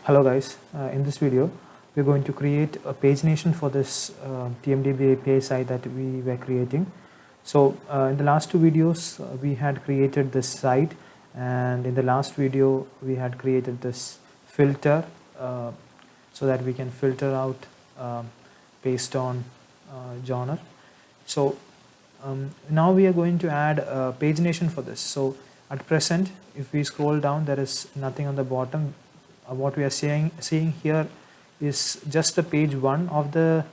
Hello guys, in this video we're going to create a pagination for this TMDB API site that we were creating. So in the last two videos we had created this site, and in the last video we had created this filter so that we can filter out based on genre. So now we are going to add a pagination for this. So at present, if we scroll down, there is nothing on the bottom. What we are seeing here is just the page 1 of the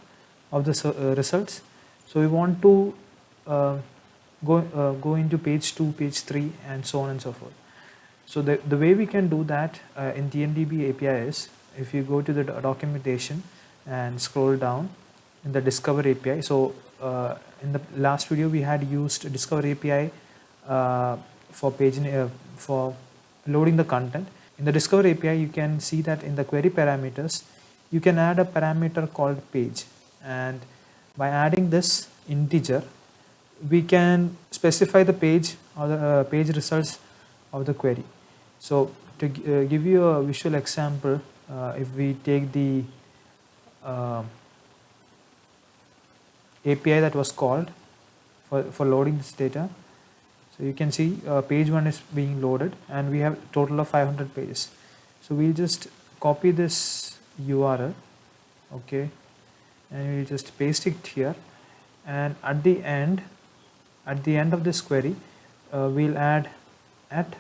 results. So we want to go into page 2, page 3, and so on and so forth. So the way we can do that in TMDB API is, if you go to the documentation and scroll down in the Discover API. So in the last video we had used Discover API for loading the content. In the Discover API, you can see that in the query parameters, you can add a parameter called page, and by adding this integer, we can specify the page or the page results of the query. So to give you a visual example, if we take the API that was called for loading this data, so you can see page 1 is being loaded and we have a total of 500 pages. So we'll just copy this URL, okay, and we'll just paste it here, and at the end of this query we'll add at,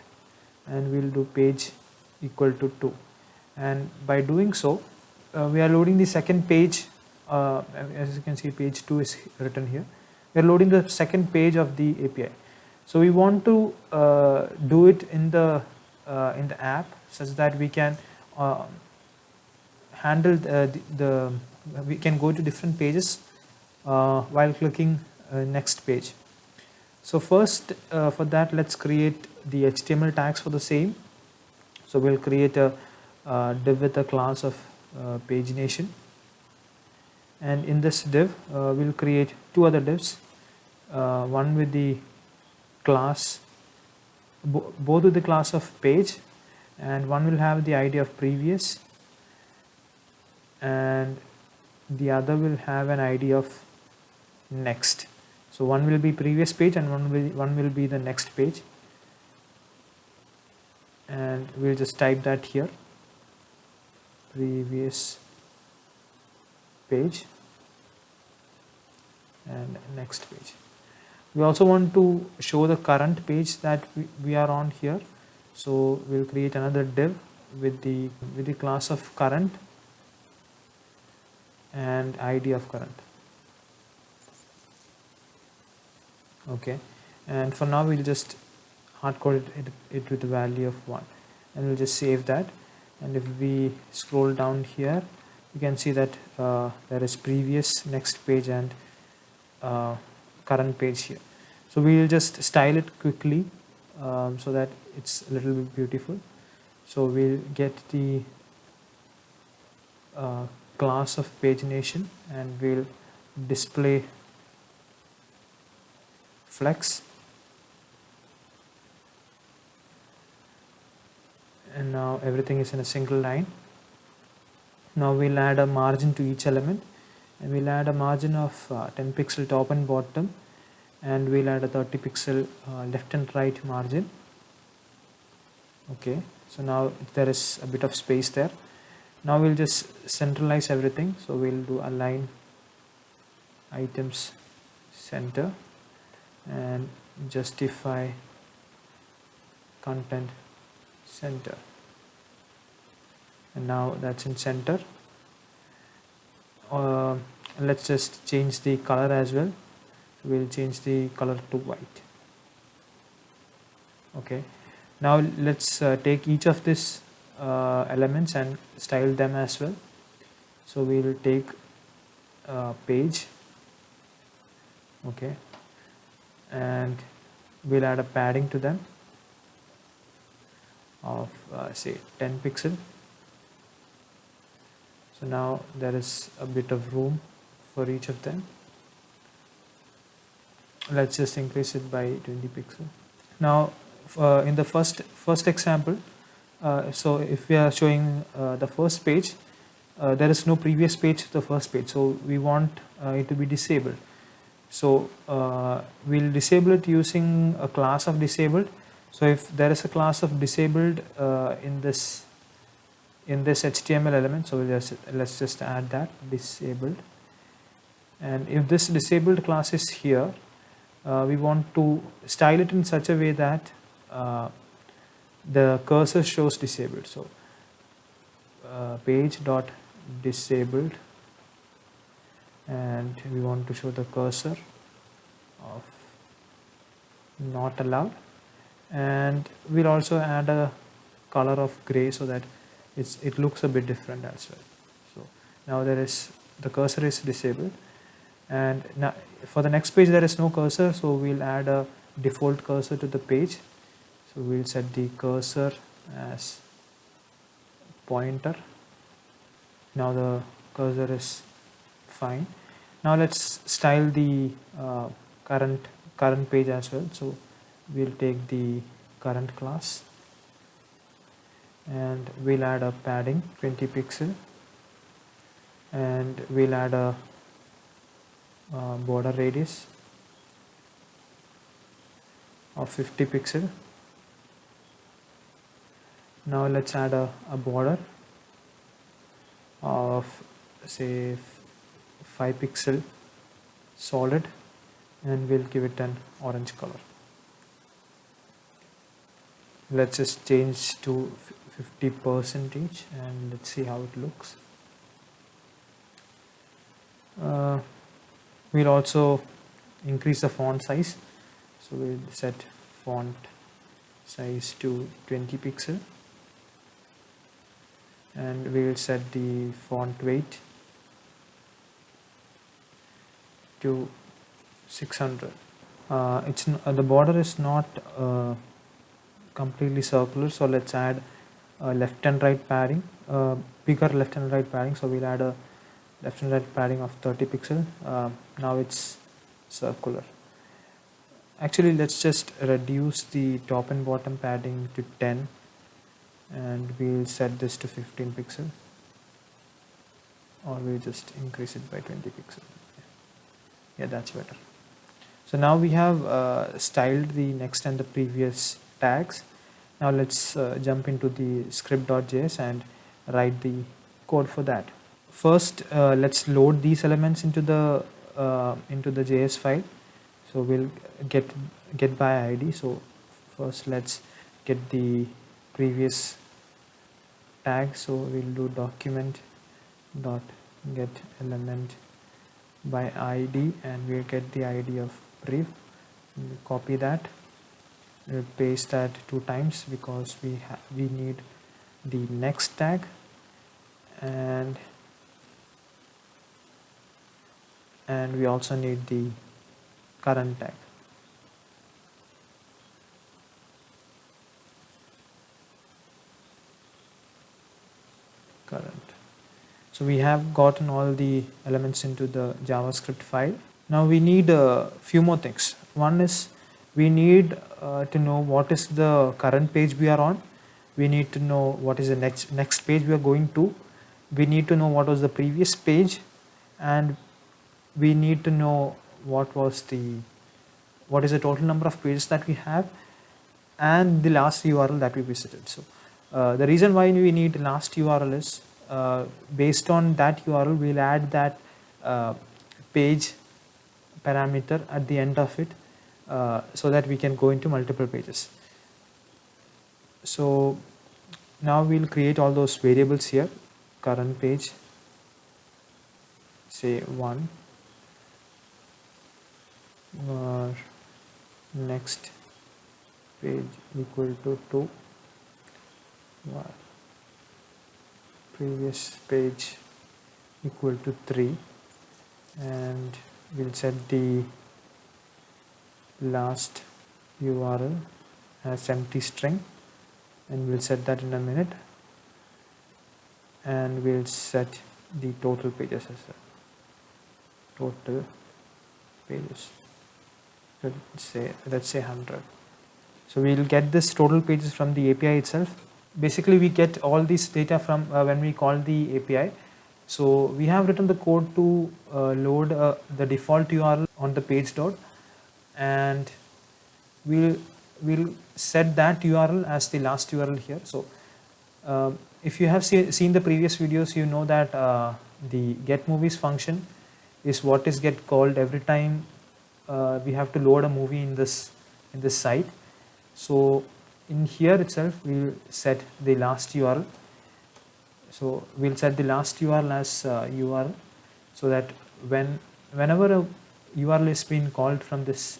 and we'll do page equal to 2, and by doing so we are loading the second page. As you can see, page 2 is written here. We are loading the second page of the API. So we want to do it in the app such that we can handle we can go to different pages while clicking next page. So first for that, let's create the HTML tags for the same. So we'll create a div with a class of pagination, and in this div we'll create two other divs, one with the class, both with the class of page, and one will have the ID of previous and the other will have an ID of next. So one will be previous page and one will be the next page, and we'll just type that here, previous page and next page. We also want to show the current page that we are on here. So we'll create another div with the class of current and ID of current. Okay, and for now we'll just hardcode it with the value of 1, and we'll just save that. And if we scroll down here, you can see that there is previous, next page, and current page here. So we'll just style it quickly so that it's a little bit beautiful. So we'll get the class of pagination and we'll display flex, and now everything is in a single line. Now we'll add a margin to each element, and we'll add a margin of 10 pixel top and bottom, and we'll add a 30 pixel left and right margin. Okay, so now there is a bit of space there. Now we'll just centralize everything. So we'll do align items center and justify content center, and now that's in center. Let's just change the color as well. So we'll change the color to white. Okay, now let's take each of these elements and style them as well. So we'll take page, okay, and we'll add a padding to them of say 10 pixel. So now there is a bit of room for each of them. Let's just increase it by 20 pixel. Now in the first example, So if we are showing the first page, there is no previous page to the first page, so we want it to be disabled. So we'll disable it using a class of disabled. So if there is a class of disabled in this HTML element, so let's just add that disabled. And if this disabled class is here, we want to style it in such a way that the cursor shows disabled. So page dot disabled, and we want to show the cursor of not allowed, and we'll also add a color of gray so that it looks a bit different as well. So now the cursor is disabled, and now for the next page there is no cursor, so we'll add a default cursor to the page. So we'll set the cursor as pointer. Now the cursor is fine. Now let's style the current page as well. So we'll take the current class and we'll add a padding 20 pixel, and we'll add a border radius of 50 pixel. Now let's add a border of say 5 pixel solid, and we'll give it an orange color. Let's just change to 50% and let's see how it looks. We'll also increase the font size, so we'll set font size to 20 pixel, and we will set the font weight to 600. The border is not completely circular, so let's add left and right padding, bigger left and right padding. So we'll add a left and right padding of 30 pixel. Now it's circular. Actually, let's just reduce the top and bottom padding to 10, and we'll set this to 15 pixel, or we'll just increase it by 20 pixel. Yeah, that's better. So now we have styled the next and the previous tags. Now let's jump into the script.js and write the code for that. First, let's load these elements into the JS file. So we'll get by ID. So first let's get the previous tag. So we'll do document dot get element by ID, and we'll get the ID of brief. We'll copy that. We'll paste that 2 times because we need the next tag, and we also need the current tag. Current. So we have gotten all the elements into the JavaScript file. Now we need a few more things. One is we need to know what is the current page we are on. We need to know what is the next page we are going to. We need to know what was the previous page, and we need to know what is the total number of pages that we have, and the last URL that we visited. So the reason why we need the last URL is based on that URL we'll add that page parameter at the end of it, so that we can go into multiple pages. So now we'll create all those variables here. Current page, say 1, or next page equal to 2, or previous page equal to 3, and we'll set the last URL as empty string, and we'll set that in a minute, and we'll set the total pages as well. Total pages, let's say 100. So we'll get this total pages from the API itself, basically we get all this data from when we call the API. So we have written the code to load the default URL on the page dot, and we'll set that URL as the last URL here. So if you have seen the previous videos, you know that the get movies function is what is get called every time we have to load a movie in this site. So in here itself we'll set the last URL. So we'll set the last URL as URL, so that whenever a URL is being called from this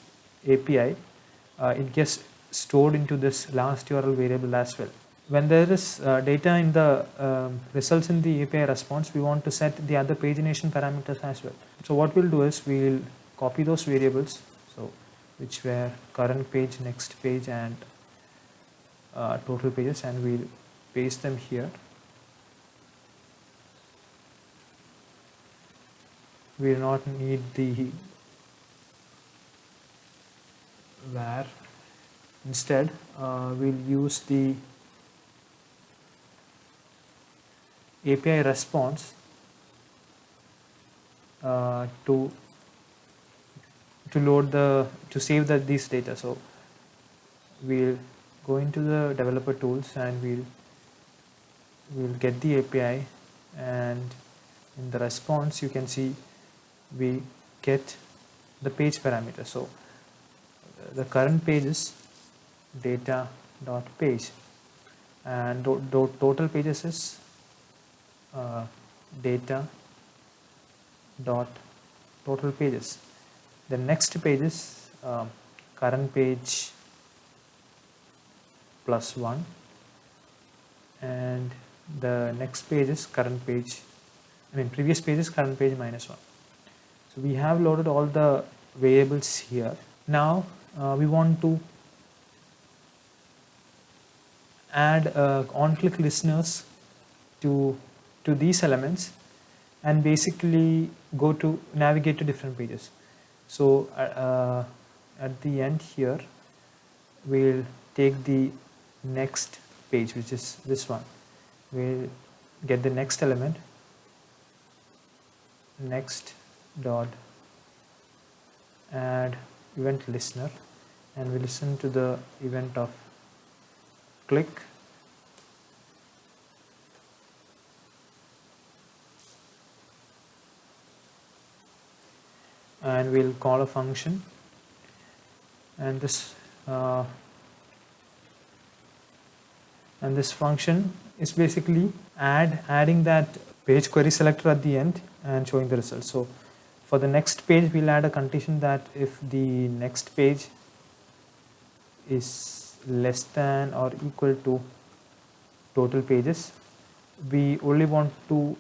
API, it gets stored into this last URL variable as well. When there is data in the results in the API response, we want to set the other pagination parameters as well. So what we'll do is we'll copy those variables, so which were current page, next page, and total pages, and we'll paste them here. We do not need the var. Instead, we'll use the API response to load to save these data. So we'll go into the developer tools and we'll get the API, and in the response you can see we get the page parameter. So the current page is data.page, and total pages is data dot total pages. The next page is current page plus 1, and the next page is previous page is current page minus 1. So we have loaded all the variables here. Now we want to add on-click listeners to these elements, and basically navigate to different pages. So at the end here we'll take the next page, which is this one. We'll get the next element, next dot add event listener, and we listen to the event of click, and we'll call a function, and this function is basically adding that page query selector at the end and showing the result. So for the next page we'll add a condition that if the next page is less than or equal to total pages, we only want to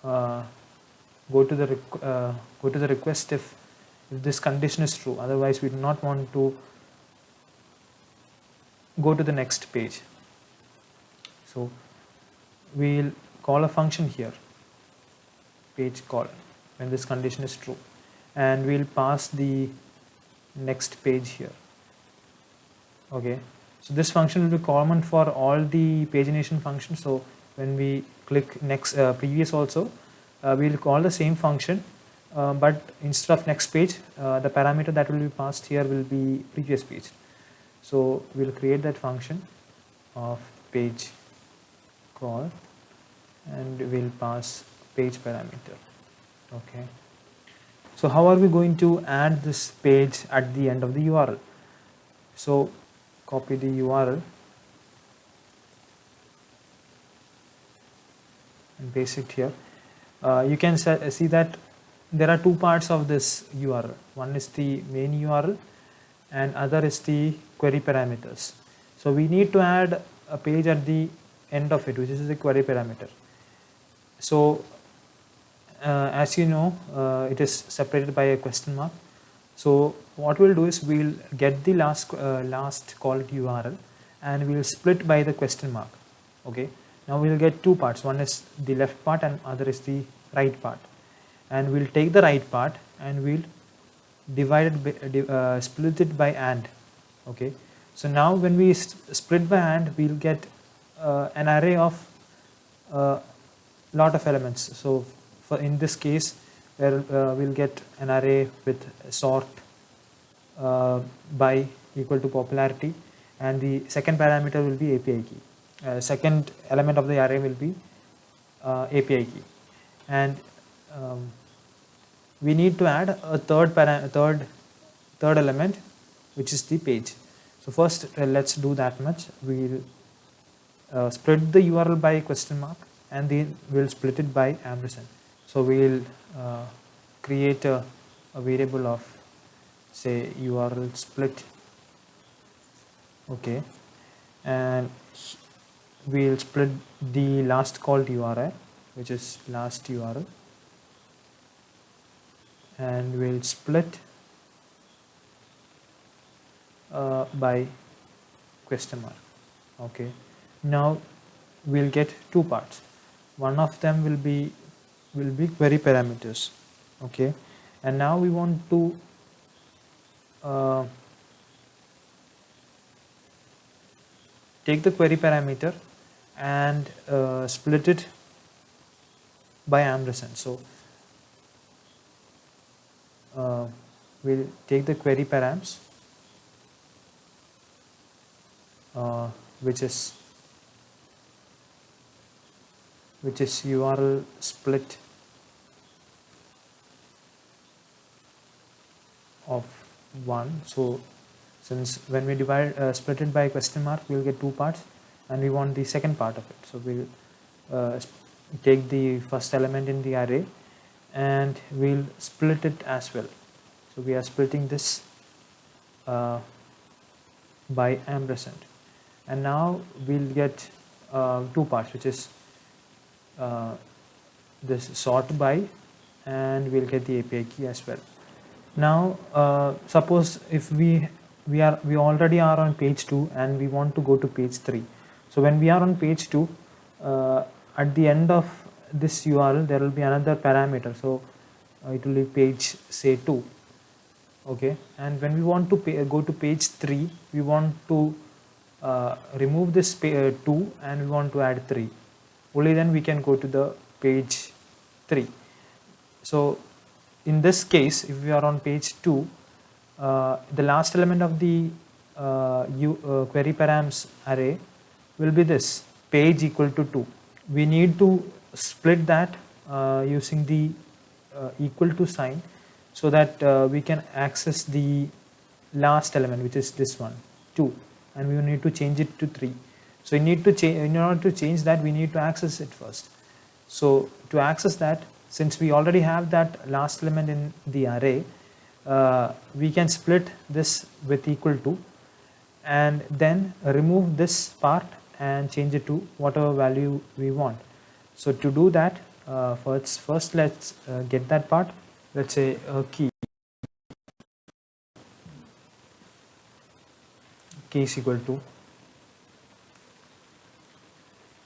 go to the request if this condition is true. Otherwise we do not want to go to the next page. So we'll call a function here, page call, when this condition is true, and we'll pass the next page here. Okay, so this function will be common for all the pagination functions. So when we click next previous also, we'll call the same function, but instead of next page, the parameter that will be passed here will be previous page. So we'll create that function of page call, and we'll pass page parameter. Okay, so how are we going to add this page at the end of the URL? So copy the URL and paste it here. You can see that there are two parts of this URL. One is the main URL and other is the query parameters. So we need to add a page at the end of it, which is the query parameter. So as you know, it is separated by a question mark. So what we'll do is we'll get the last called URL and we'll split by the question mark. Okay, now we'll get two parts. One is the left part and other is the right part. And we'll take the right part and we'll split it by and. Okay, so now when we split by and, we'll get an array of lot of elements. So for in this case, where we'll get an array with sort by equal to popularity, and the second parameter will be API key. Second element of the array will be API key, and we need to add a third element, which is the page. So first, let's do that much. We'll split the URL by question mark, and then we'll split it by ampersand. So we'll create a variable of, say, URL split. Okay, and we'll split the last called URI, which is last URL, and we'll split by question mark. Okay, now we'll get two parts. One of them will be query parameters. Okay, and now we want to take the query parameter and split it by ampersand. So we'll take the query params, which is URL split of 1. So since when we divide split it by question mark, we'll get two parts, and we want the second part of it. So we'll take the first element in the array and we'll split it as well. So we are splitting this by ampersand, and now we'll get two parts, which is this sort by, and we'll get the API key as well. Now suppose if we already are on page 2 and we want to go to page 3. So when we are on page 2, at the end of this URL there will be another parameter, so it will be page, say, 2. Okay, and when we want to go to page 3, we want to remove this 2 and we want to add 3. Only then we can go to the page 3. So in this case, if we are on page 2, the last element of the query params array will be this page equal to 2. We need to split that using the equal to sign, so that we can access the last element, which is this one, 2, and we need to change it to 3. So you need to in order to change that, we need to access it first. So to access that, since we already have that last element in the array, we can split this with equal to, and then remove this part and change it to whatever value we want. So to do that, first let's get that part. Let's say a key is equal to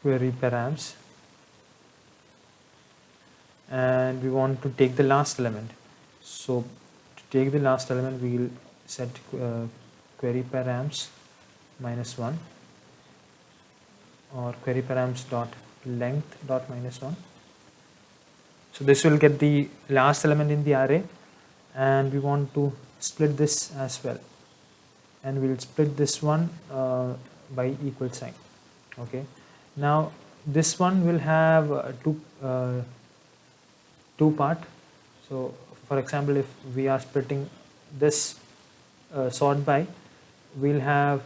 query params, and we want to take the last element. So to take the last element, we will set query params -1, or query params dot length dot -1. So this will get the last element in the array, and we want to split this as well, and we'll split this one by equal sign. Okay, now this one will have two part. So for example, if we are splitting this sort by, we'll have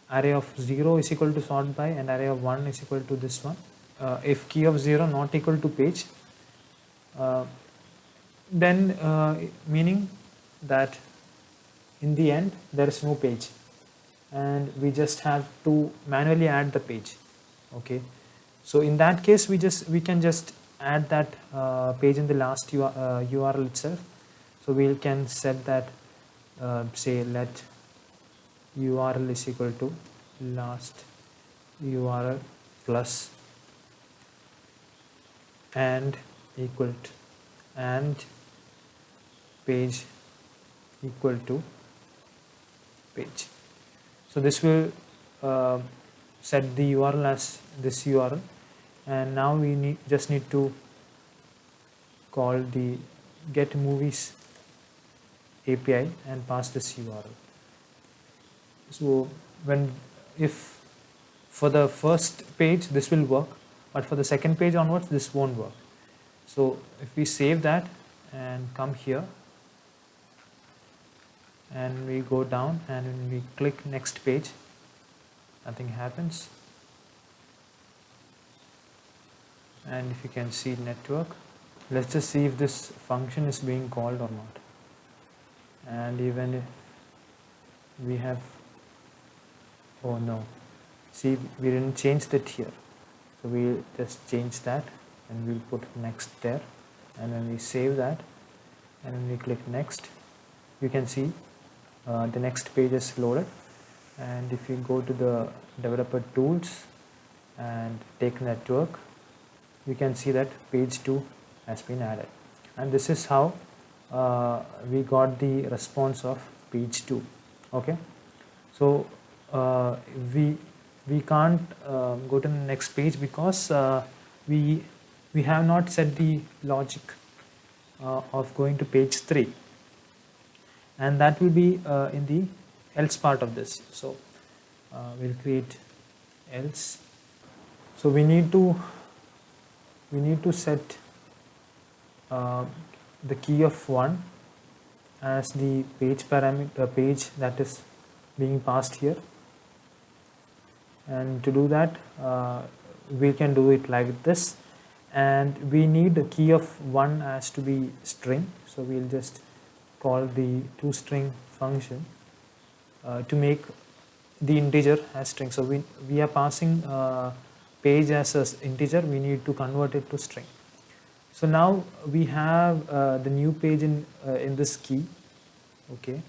array of 0 is equal to sort by, and array of 1 is equal to this one. If key of 0 not equal to page, then meaning that in the end there is no page, and we just have to manually add the page. Okay, so in that case, we can just add that page in the last URL itself. So we can set that, say, let URL is equal to last URL plus and equal to, and page equal to page. So this will set the URL as this URL, and now we just need to call the get movies API and pass this URL. So if for the first page this will work, but for the second page onwards this won't work. So if we save that and come here and we go down and when we click next page, nothing happens. And if you can see network, let's just see if this function is being called or not. And even if we have, oh no, see, we didn't change that here, so we'll just change that and we'll put next there, and when we save that and when we click next, you can see the next page is loaded. And if you go to the developer tools and take network, you can see that page 2 has been added, and this is how we got the response of page 2. Okay, so we can't go to the next page because we have not set the logic of going to page 3, and that will be in the else part of this. So we'll create else. So we need to set the key of 1 as the page parameter, page that is being passed here. And to do that, we can do it like this, and we need the key of 1 as to be string. So we'll just call the toString function to make the integer as string. So we are passing page as an integer, we need to convert it to string. So now we have the new page in this key. Okay,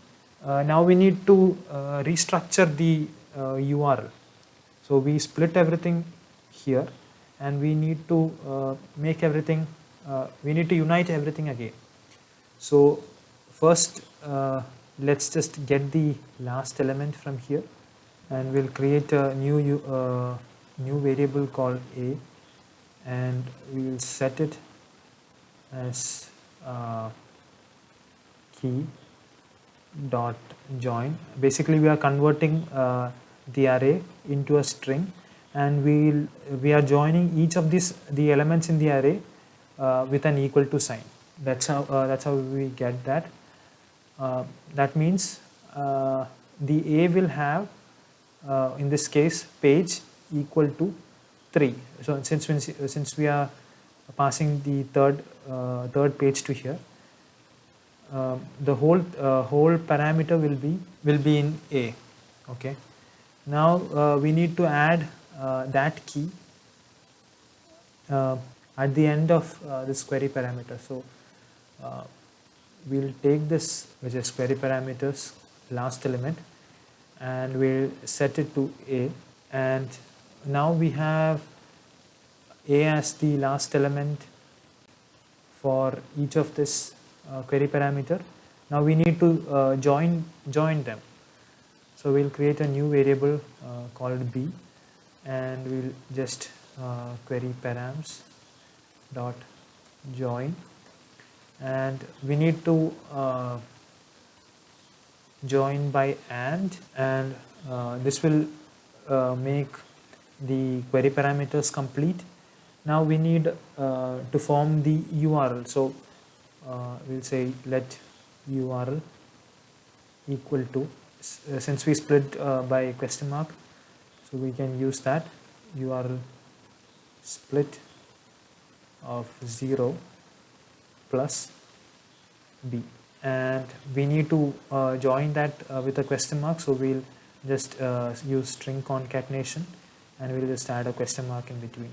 now we need to restructure the URL. So we split everything here, and we need to make everything, we need to unite everything again. So first let's just get the last element from here, and we'll create a new variable called a, and we will set it as key dot join. Basically we are converting the array into a string, and we are joining each of the elements in the array with an equal to sign. That's how we get that. That means the a will have in this case page equal to 3. So since we are passing the third page to here, the whole parameter will be in a. Okay, now we need to add that key at the end of this query parameter. So we'll take this, which is query parameters last element, and we'll set it to a, and now we have a as the last element for each of this query parameter. Now we need to join them. So we'll create a new variable called b, and we'll just query params dot join, and we need to join by and this will make the query parameters complete. Now we need to form the URL. So we'll say let URL equal to, since we split by question mark, so we can use that URL split of 0 plus b, and we need to join that with a question mark. So we'll just use string concatenation, and we'll just add a question mark in between.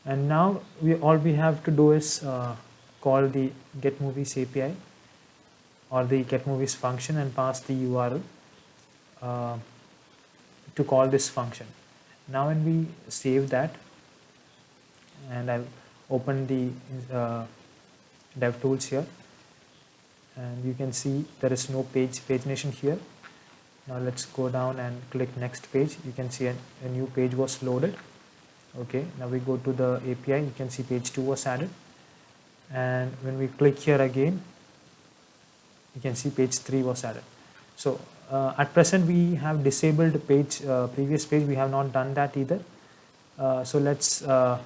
And now all we have to do is call the getMovies API or the getMovies function and pass the URL to call this function. Now when we save that, and I've opened the DevTools here, and you can see there is no pagination here. Now let's go down and click next page. You can see a new page was loaded. Okay, now we go to the API, you can see page 2 was added, and when we click here again, you can see page 3 was added. So at present we have disabled page previous page, we have not done that either. So let's do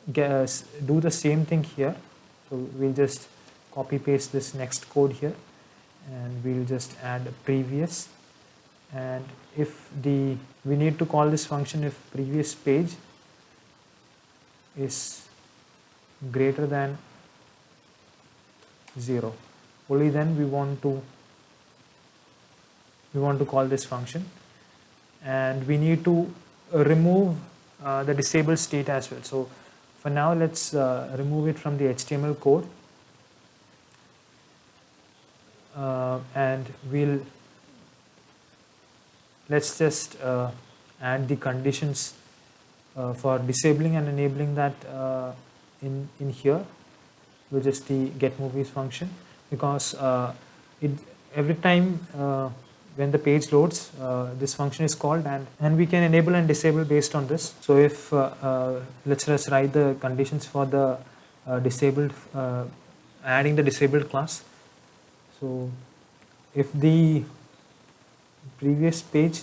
the same thing here. So we'll just copy paste this next code here, and we'll just add previous, and if we need to call this function if previous page is greater than 0, only then we want to call this function, and we need to remove the disabled state as well. So for now, let's remove it from the HTML code, and let's just add the conditions for disabling and enabling that in here, which is the get movies function, because every time when the page loads, this function is called, and we can enable and disable based on this. So if let's just write the conditions for the disabled, adding the disabled class. So if the previous page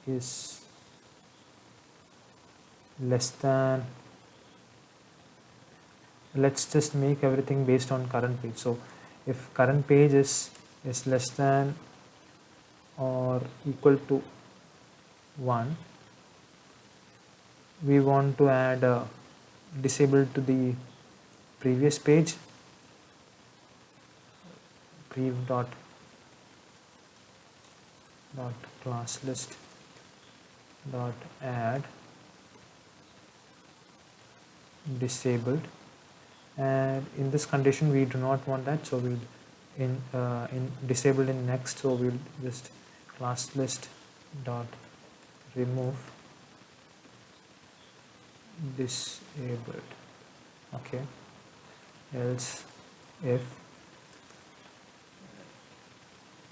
is less than, let's just make everything based on current page. So if current page is less than or equal to 1, we want to add disabled to the previous page, prev dot class list dot add disabled, and in this condition we do not want that, so we'll in disabled in next, so we'll just class list dot remove disabled. Okay, else if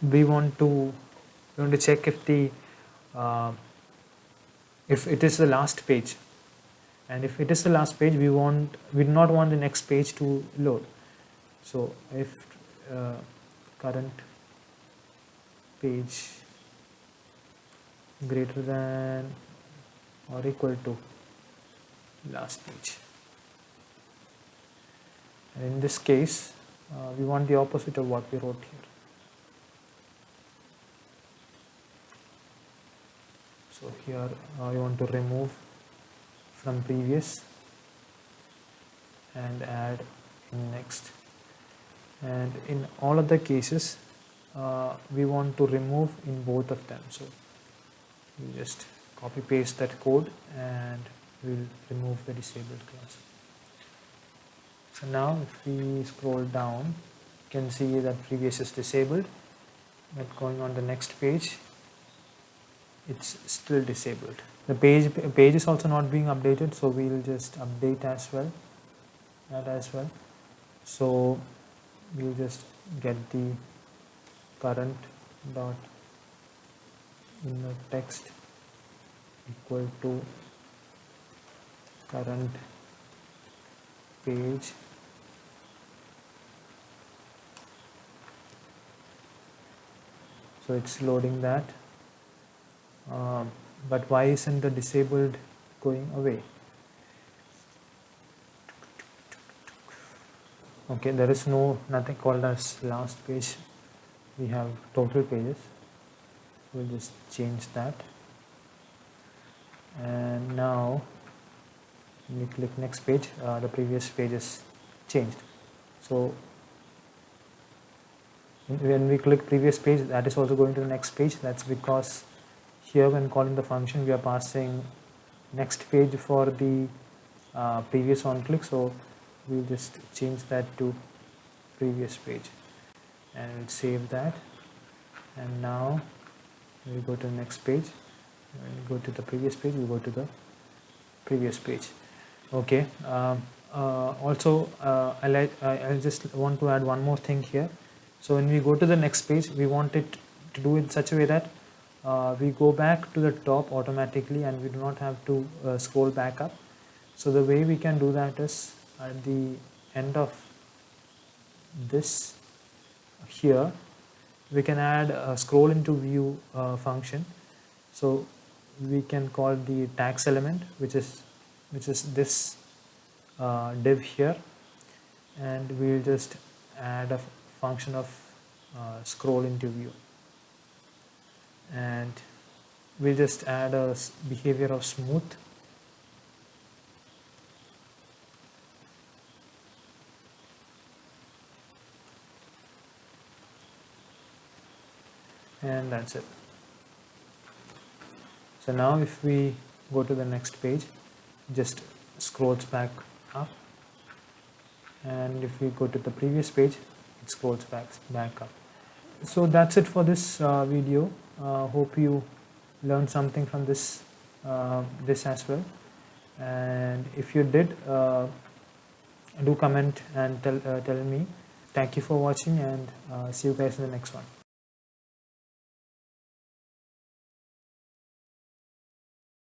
we want to check if the if it is the last page, and if it is the last page, we do not want the next page to load. So if current page greater than or equal to last page, and in this case we want the opposite of what we wrote here. So here I want to remove from previous and add in next, and in all other cases we want to remove in both of them. So we just copy paste that code and we'll remove the disabled class. So now if we scroll down, you can see that previous is disabled, but going on the next page, it's still disabled. The page is also not being updated, so we'll just update that as well. So we'll just get the current dot inner text equal to current page so it's loading that, but why isn't the disabled going away? Okay, there is nothing called as last page, we have total pages. We'll just change that, and now when we click next page, the previous page is changed. So when we click previous page, that is also going to the next page. That's because here when calling the function, we are passing next page for the previous on click, so we'll just change that to previous page, and we'll save that. And now we go to the next page, when we go to the previous page, we go to the previous page. Okay, also I just want to add one more thing here. So when we go to the next page, we want it to do it in such a way that we go back to the top automatically and we do not have to scroll back up. So the way we can do that is at the end of this here, we can add a scroll into view function. So we can call the tags element, which is this div here, and we'll just add a function of scroll into view, and we'll just add a behavior of smooth, and that's it. So now if we go to the next page, just scrolls back up, and if we go to the previous page, it scrolls back up. So that's it for this video. Hope you learned something from this as well, and if you did, do comment and tell me. Thank you for watching, and see you guys in the next one.